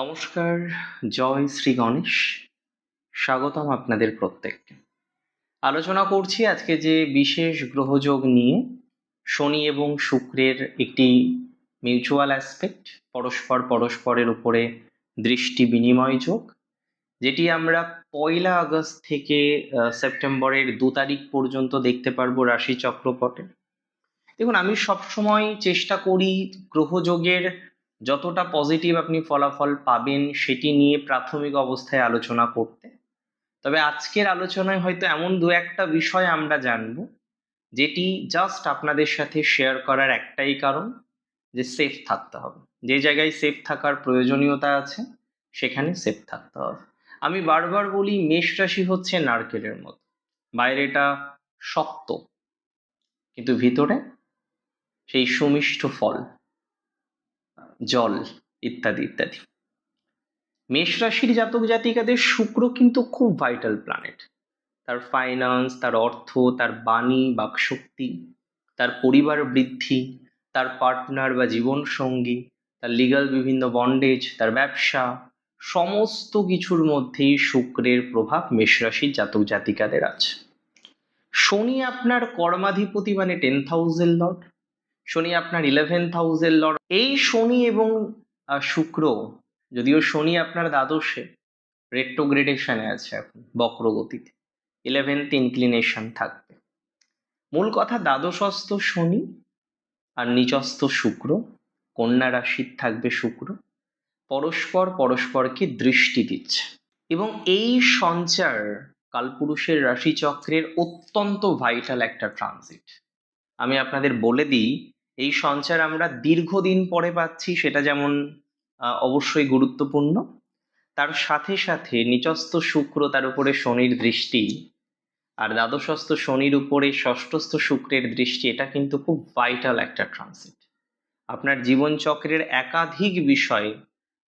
নমস্কার, জয় শ্রী গণেশ। স্বাগতম আপনাদের প্রত্যেককে। আলোচনা করছি আজকে যে বিশেষ গ্রহযোগ নিয়ে, শনি এবং শুক্রের একটি মিউচুয়াল অ্যাসপেক্ট, পরস্পরের উপরে দৃষ্টি বিনিময় যোগ, যেটি আমরা 1 আগস্ট থেকে সেপ্টেম্বরের 2 তারিখ পর্যন্ত দেখতে পারবো রাশি চক্রপটে। দেখুন, আমি সবসময় চেষ্টা করি গ্রহযোগের যতটা পজিটিভ আপনি ফলাফল পাবেন সেটি নিয়ে প্রাথমিক অবস্থায় আলোচনা করতে। তবে আজকের আলোচনায় হয়তো এমন দু একটা বিষয় আমরা জানব যেটি জাস্ট আপনাদের সাথে শেয়ার করার একটাই কারণ, যে সেফ থাকতে হবে। যে জায়গায় সেফ থাকার প্রয়োজনীয়তা আছে সেখানে সেফ থাকতে হবে। আমি বারবার বলি, মেষ রাশি হচ্ছে নারকেলের মতো, বাইরেটা শক্ত কিন্তু ভিতরে সেই সুমিষ্ট ফল, জল, ইত্যাদি ইত্যাদি। মেষ রাশির জাতক জাতিকাদের শুক্র কিন্তু খুব ভাইটাল প্ল্যানেট। তার ফাইন্যান্স, তার অর্থ, তার বাণী, বাকশক্তি, তার পরিবার বৃদ্ধি, তার পার্টনার বা জীবন সঙ্গী, তার লিগাল বিভিন্ন বন্ডেজ, তার ব্যবসা, সমস্ত কিছুর মধ্যেই শুক্রের প্রভাব মেষ রাশির জাতক জাতিকাদের আছে। শনি আপনার কর্মাধিপতি, মানে 10th হাউসের লর্ড। শনি আপনার 11th হাউসের লর্ড। এই শনি এবং শুক্র, যদিও শনি আপনার দ্বাদশে রেট্রোগ্রেডেশনে আছে, এখন বক্রগতিতে 11th ইনক্লিনেশন থাকবে। মূল কথা, দ্বাদশস্থ শনি আর নিচস্থ শুক্র, কন্যা রাশির থাকবে শুক্র, পরস্পরকে দৃষ্টি দিচ্ছে। এবং এই সঞ্চার কালপুরুষের রাশিচক্রের অত্যন্ত ভাইটাল একটা ট্রানজিট। আমি আপনাদের বলে দিই, এই সঞ্চার আমরা দীর্ঘদিন পরে পাচ্ছি, সেটা যেমন অবশ্যই গুরুত্বপূর্ণ, তার সাথে সাথে নিচস্থ শুক্র, তার উপরে শনির দৃষ্টি, আর দ্বাদশস্থ শনির উপরে ষষ্ঠস্থ শুক্রের দৃষ্টি, এটা কিন্তু খুব ভাইটাল একটা ট্রানজিট। আপনার জীবনচক্রের একাধিক বিষয়ে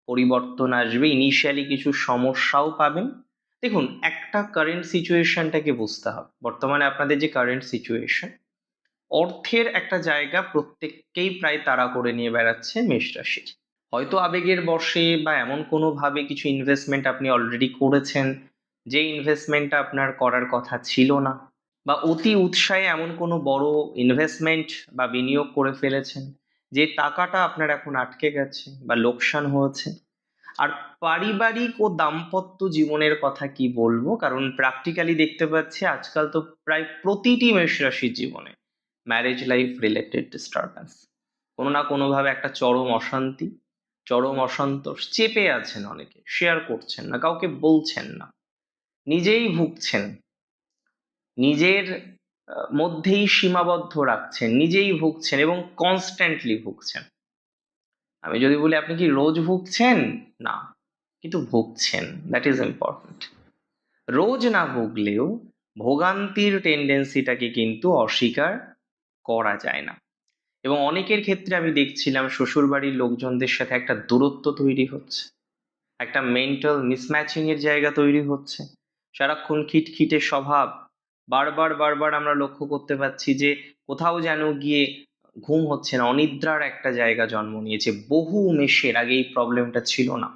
পরিবর্তন আসবে, ইনিশিয়ালি কিছু সমস্যাও পাবেন। দেখুন, একটা কারেন্ট সিচুয়েশনটাকে বুঝতে হবে। বর্তমানে আপনাদের যে কারেন্ট সিচুয়েশন, অর্থের একটা জায়গা প্রত্যেককেই প্রায় তাড়া করে নিয়ে বেড়াচ্ছে মেষ রাশির। হয়তো আবেগের বশে বা এমন কোনোভাবে কিছু ইনভেস্টমেন্ট আপনি অলরেডি করেছেন, যে ইনভেস্টমেন্টটা আপনার করার কথা ছিল না, বা অতি উৎসাহে এমন কোনো বড় ইনভেস্টমেন্ট বা বিনিয়োগ করে ফেলেছেন যে টাকাটা আপনার এখন আটকে গেছে বা লোকসান হয়েছে। আর পারিবারিক ও দাম্পত্য জীবনের কথা কি বলবো, কারণ প্র্যাকটিক্যালি দেখতে পাচ্ছি আজকাল তো প্রায় প্রতিটি মেষ রাশির জীবনে ম্যারেজ লাইফ রিলেটেড ডিস্টারবেন্স, কোনো না কোনোভাবে একটা চরম অশান্তি, চরম অসন্তোষ চেপে আছেন। অনেকে শেয়ার করছেন না, কাউকে বলছেন না, নিজেই ভুগছেন, নিজের মধ্যেই সীমাবদ্ধ রাখছেন, নিজেই ভুগছেন এবং কনস্ট্যান্টলি ভুগছেন। আমি যদি বলি আপনি কি রোজ ভুগছেন, না, কিন্তু ভুগছেন, দ্যাট ইজ ইম্পর্টেন্ট। রোজ না ভুগলেও ভোগান্তির টেন্ডেন্সিটাকে কিন্তু অস্বীকার করা যায় না। এবং অনেকের ক্ষেত্রে আমি দেখছিলাম শ্বশুরবাড়ির লোকজনদের সাথে একটা দূরত্ব তৈরি হচ্ছে, একটা মেন্টাল মিসম্যাচিং এর জায়গা তৈরি হচ্ছে, সারাক্ষণ খিটখিটে স্বভাব। বারবার আমরা লক্ষ্য করতে পাচ্ছি যে কোথাও যেন গিয়ে ঘুম হচ্ছে না, অনিদ্রার একটা জায়গা জন্ম নিয়েছে। বহু মেষের আগে এই প্রবলেমটা ছিল না,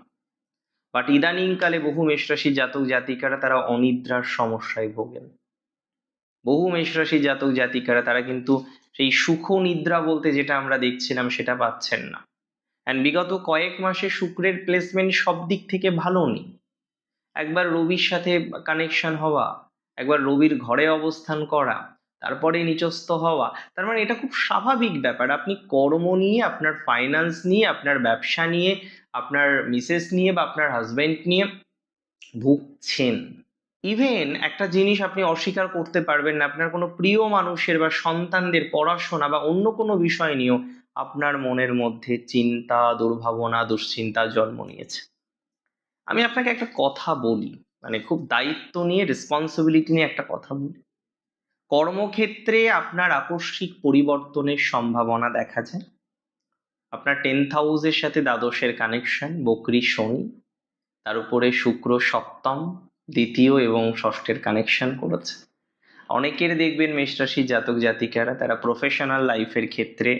বাট ইদানিংকালে বহু মেষ রাশির জাতক জাতিকারা তারা অনিদ্রার সমস্যায় ভোগেন। বহু মেষ রাশির জাতক জাতিকারা তারা কিন্তু সেই সুখ নিদ্রা বলতে যেটা আমরা দেখছিলাম সেটা পাচ্ছেন না। অ্যান্ড বিগত কয়েক মাসে শুক্রের প্লেসমেন্ট সব দিক থেকে ভালো নেই। একবার রবির সাথে কানেকশন হওয়া, একবার রবির ঘরে অবস্থান করা, তারপরে নিচস্থ হওয়া, তার মানে এটা খুব স্বাভাবিক ব্যাপার। আপনি কর্ম নিয়ে, আপনার ফাইন্যান্স নিয়ে, আপনার ব্যবসা নিয়ে, আপনার মিসেস নিয়ে বা আপনার হাজবেন্ড নিয়ে ভুগছেন। ইভেন একটা জিনিস আপনি অস্বীকার করতে পারবেন না, আপনার কোনো প্রিয় মানুষের বা সন্তানদের পড়াশোনা বা অন্য কোনো বিষয় নিয়েও আপনার মনের মধ্যে চিন্তা, দুর্ভাবনা, দুশ্চিন্তা জন্ম নিয়েছে। আমি আপনাকে একটা কথা বলি, মানে খুব দায়িত্ব নিয়ে, রেসপন্সিবিলিটি নিয়ে একটা কথা বলি। কর্মক্ষেত্রে আপনার আকস্মিক পরিবর্তনের সম্ভাবনা দেখা যায়। আপনার 10th হাউসের সাথে দ্বাদশের কানেকশন, বকরি শনি, তার উপরে শুক্র সপ্তম, দ্বিতীয় এবং ষষ্ঠের কানেকশন করেছে। অনেকের দেখবেন মেষ রাশির জাতক জাতিকারা তারা প্রফেশনাল লাইফের ক্ষেত্রে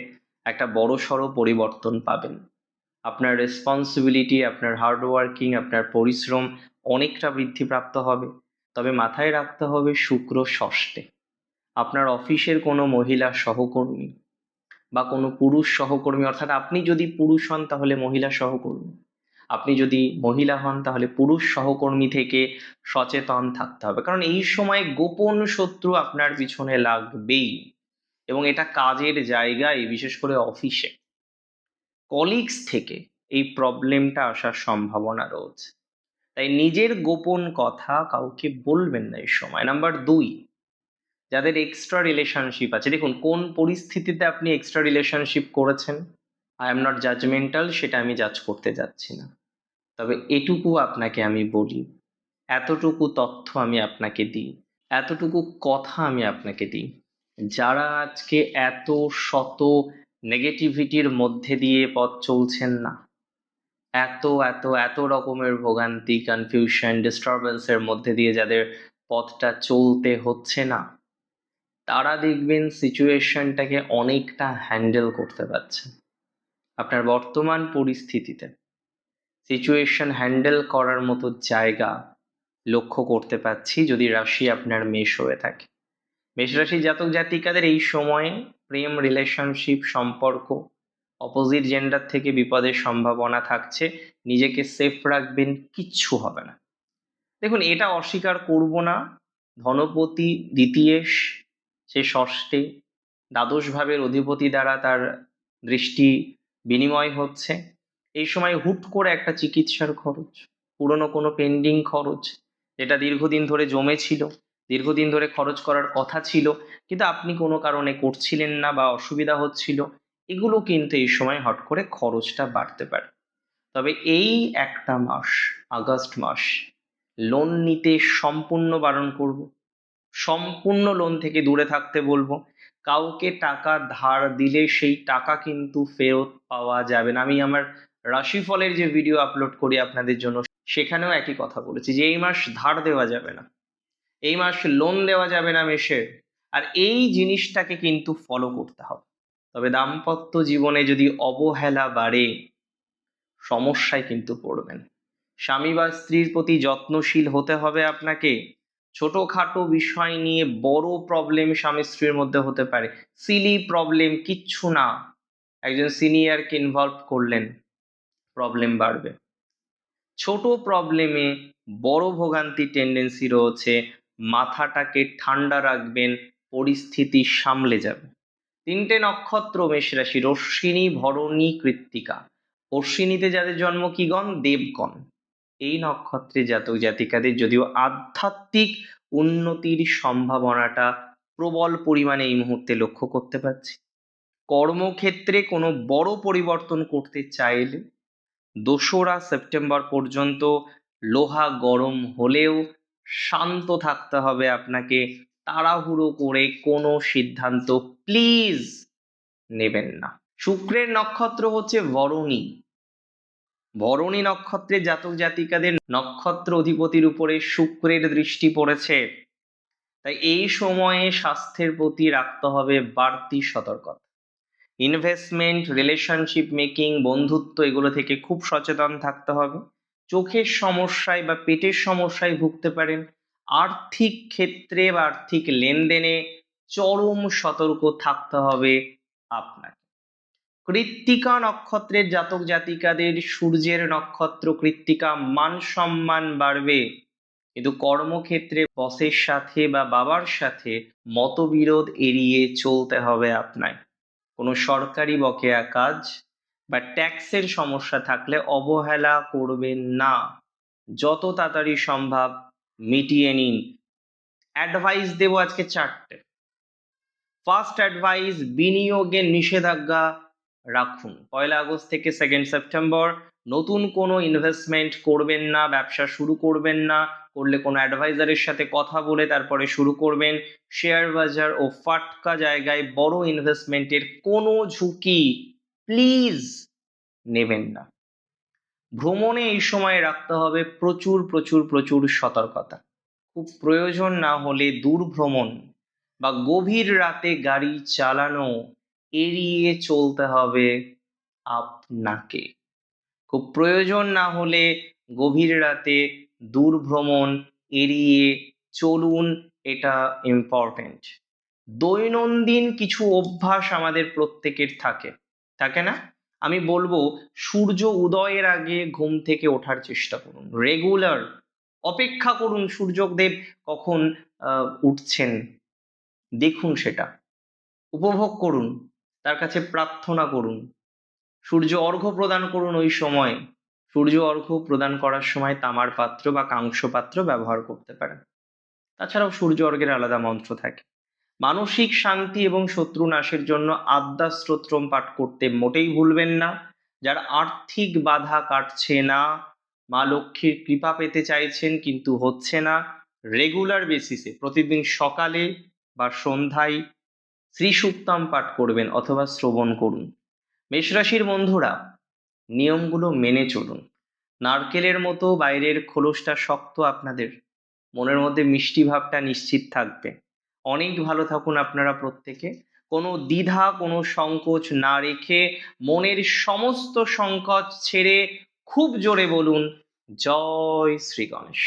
একটা বড় সড়ো পরিবর্তন পাবেন। আপনার রেসপন্সিবিলিটি, আপনার হার্ডওয়ার্কিং, আপনার পরিশ্রম অনেকটা বৃদ্ধিপ্রাপ্ত হবে। তবে মাথায় রাখতে হবে শুক্র ষষ্ঠে। আপনার অফিসের কোনো মহিলা সহকর্মী বা কোনো পুরুষ সহকর্মী, অর্থাৎ আপনি যদি পুরুষ হন তাহলে মহিলা সহকর্মী, আপনি যদি মহিলা হন তাহলে পুরুষ সহকর্মী থেকে সচেতন থাকতে হবে, কারণ এই সময় গোপন শত্রু আপনার পিছনে লাগবেই। এবং এটা কাজের জায়গায়, বিশেষ করে অফিসে কলিগস থেকে এই প্রবলেমটা আসার সম্ভাবনা রয়েছে। তাই নিজের গোপন কথা কাউকে বলবেন না এই সময়। নাম্বার 2, যাদের এক্সট্রা রিলেশনশিপ আছে, দেখুন কোন পরিস্থিতিতে আপনি এক্সট্রা রিলেশনশিপ করেছেন, আই এম নট জাজমেন্টাল, সেটা আমি জাজ করতে যাচ্ছি না। তবে এটুকু আপনাকে আমি বলি, এতটুকু তথ্য আমি আপনাকে দিই, এতটুকু কথা আমি আপনাকে দিই, যারা আজকে এত শত নেগেটিভিটির মধ্যে দিয়ে পথ চলছেন না, এত এত এত রকমের ভোগান্তি, কনফিউশন, ডিস্টারবেন্সের মধ্যে দিয়ে যাদের পথটা চলতে হচ্ছে না, তারা দেখবেন সিচুয়েশনটাকে অনেকটা হ্যান্ডেল করতে পারছে। আপনার বর্তমান পরিস্থিতিতে সিচুয়েশন হ্যান্ডেল করার মতো জায়গা লক্ষ্য করতে পাচ্ছি, যদি রাশি আপনার মেষ হয়ে থাকে। মেষ রাশির জাতক জাতিকাদের এই সময়ে প্রেম, রিলেশনশিপ, সম্পর্ক, অপোজিট জেন্ডার থেকে বিপদের সম্ভাবনা থাকছে। নিজেকে সেফ রাখবেন, কিচ্ছু হবে না। দেখুন, এটা অস্বীকার করব না, ধনপতি দ্বিতীয়েশ, সে ষষ্ঠে দ্বাদশ ভাবের অধিপতি দ্বারা তার দৃষ্টি বিনিময় হচ্ছে। এই সময় হুট করে একটা চিকিৎসার খরচ, পুরনো কোনো পেন্ডিং খরচ, যেটা দীর্ঘদিন ধরে জমেছিল, দীর্ঘদিন ধরে খরচ করার কথা ছিল কিন্তু আপনি কোনো কারণে করছিলেন না বা অসুবিধা হচ্ছিল, এগুলো কিন্তু এই সময় হট করে খরচটা বাড়তে পারে। তবে এই একটা মাস, আগস্ট মাস, লোন নিতে সম্পূর্ণ বারণ করব, সম্পূর্ণ লোন থেকে দূরে থাকতে বলবো। কাউকে টাকা ধার দিলে সেই টাকা কিন্তু ফেরত পাওয়া যাবে না। আমি আমার রাশিফলের যে ভিডিও আপলোড করি আপনাদের জন্য, সেখানেও একই কথা বলেছি যে এই মাস ধার দেওয়া যাবে না, এই মাস লোন দেওয়া যাবে না মেষের। আর এই জিনিসটাকে কিন্তু ফলো করতে হবে। তবে দাম্পত্য জীবনে যদি অবহেলা বাড়ে, সমস্যায় কিন্তু পড়বেন। স্বামী বা স্ত্রীর প্রতি যত্নশীল হতে হবে আপনাকে। ছোটখাটো বিষয় নিয়ে বড় প্রবলেম স্বামী স্ত্রীর মধ্যে হতে পারে, সিলি প্রবলেম, কিচ্ছু না, একজন সিনিয়রকে ইনভলভ করলেন, প্রবলেম বাড়বে। ছোট প্রবলেমে বড় ভোগান্তি টেন্ডেন্সি রয়েছে, মাথাটাকে ঠান্ডা রাখবেন, পরিস্থিতি সামলে যাবে। 3টে নক্ষত্র মেষ রাশির: অশ্বিনী, ভরণী, কৃত্তিকা। অশ্বিনীতে যাদের জন্ম কি গণ? দেবগণ। এই নক্ষত্রে জাতক জাতিকাদের যদিও আধ্যাত্মিক উন্নতির সম্ভাবনাটা প্রবল পরিমাণে এই মুহূর্তে লক্ষ্য করতে পারছি। কর্মক্ষেত্রে কোনো বড় পরিবর্তন করতে চাইলে 2রা সেপ্টেম্বর পর্যন্ত লোহা গরম হলেও শান্ত থাকতে হবে আপনাকে। তাড়াহুড়ো করে কোনো সিদ্ধান্ত প্লিজ নেবেন না। শুক্রের নক্ষত্র হচ্ছে ভরণী। ভরণী নক্ষত্রের জাতক জাতিকাদের নক্ষত্র অধিপতির উপরে শুক্রের দৃষ্টি পড়েছে। তাই এই সময়ে স্বাস্থ্যের প্রতি রাখতে হবে বাড়তি সতর্কতা। ইনভেস্টমেন্ট, রিলেশনশিপ মেকিং, বন্ধুত্ব, এগুলো থেকে খুব সচেতন থাকতে হবে। চোখের সমস্যায় বা পেটের সমস্যায় ভুগতে পারেন। আর্থিক ক্ষেত্রে বা আর্থিক লেনদেনে চরম সতর্ক থাকতে হবে আপনাকে। কৃত্তিকা নক্ষত্রের জাতক জাতিকাদের, সূর্যের নক্ষত্র কৃত্তিকা, মান সম্মান বাড়বে, কিন্তু কর্মক্ষেত্রে বসের সাথে বা বাবার সাথে মতবিরোধ এড়িয়ে চলতে হবে আপনাকে। কোনো সরকারি বকেয়া কাজ বা ট্যাক্সের সমস্যা থাকলে অবহেলা করবেন না, যত তাড়াতাড়ি সম্ভব মিটিয়ে নিন। অ্যাডভাইস দেবো আজকে 4টে। ফার্স্ট অ্যাডভাইস: বিনিয়োগে নিষেধাজ্ঞা রাখুন। 1 আগস্ট থেকে 2 সেপ্টেম্বর নতুন কোনো ইনভেস্টমেন্ট করবেন না, ব্যবসা শুরু করবেন না, করলে কোনো অ্যাডভাইজারের সাথে কথা বলে তারপরে শুরু করবেন। শেয়ার বাজার ও ফাটকা জায়গায় বড় ইনভেস্টমেন্টের কোনো ঝুঁকি প্লিজ নেবেন না। ভ্রমণে এই সময় রাখতে হবে প্রচুর প্রচুর প্রচুর সতর্কতা। খুব প্রয়োজন না হলে দূর ভ্রমণ বা গভীর রাতে গাড়ি চালানো এড়িয়ে চলতে হবে আপনাকে। খুব প্রয়োজন না হলে গভীর রাতে দূর ভ্রমণ এড়িয়ে চলুন, এটা ইম্পর্টেন্ট। দৈনন্দিন কিছু অভ্যাস আমাদের প্রত্যেকের থাকে, থাকে না? আমি বলবো সূর্য উদয়ের আগে ঘুম থেকে ওঠার চেষ্টা করুন, রেগুলার। অপেক্ষা করুন সূর্যদেব কখন উঠছেন, দেখুন সেটা, উপভোগ করুন, তার কাছে প্রার্থনা করুন। সূর্য অর্ঘ্য প্রদান করুন ওই সময়। সূর্য অর্ঘ্য প্রদান করার সময় তামার পাত্র বা কাংস্য পাত্র ব্যবহার করতে পারেন। তাছাড়াও সূর্য অর্ঘ্যের আলাদা মন্ত্র থাকে। মানসিক শান্তি এবং শত্রু নাশের জন্য আদ্যা স্তোত্রম পাঠ করতে মোটেই ভুলবেন না। যার আর্থিক বাধা কাটছে না, মা লক্ষ্মীর কৃপা পেতে চাইছেন কিন্তু হচ্ছে না, রেগুলার বেসিসে প্রতিদিন সকালে বা সন্ধ্যায় শ্রী সুক্তম পাঠ করবেন অথবা শ্রবণ করুন। মেষরাশির বন্ধুরা, নিয়মগুলো মেনে চলুন। নারকেলের মতো বাইরের খোলসটা শক্ত, আপনাদের মনের মধ্যে মিষ্টি ভাবটা নিশ্চিত থাকবে। অনেক ভালো থাকুন আপনারা প্রত্যেকে। কোনো দ্বিধা, কোনো সংকোচ না রেখে মনের সমস্ত সংকোচ ছেড়ে খুব জোরে বলুন, জয় শ্রী গণেশ।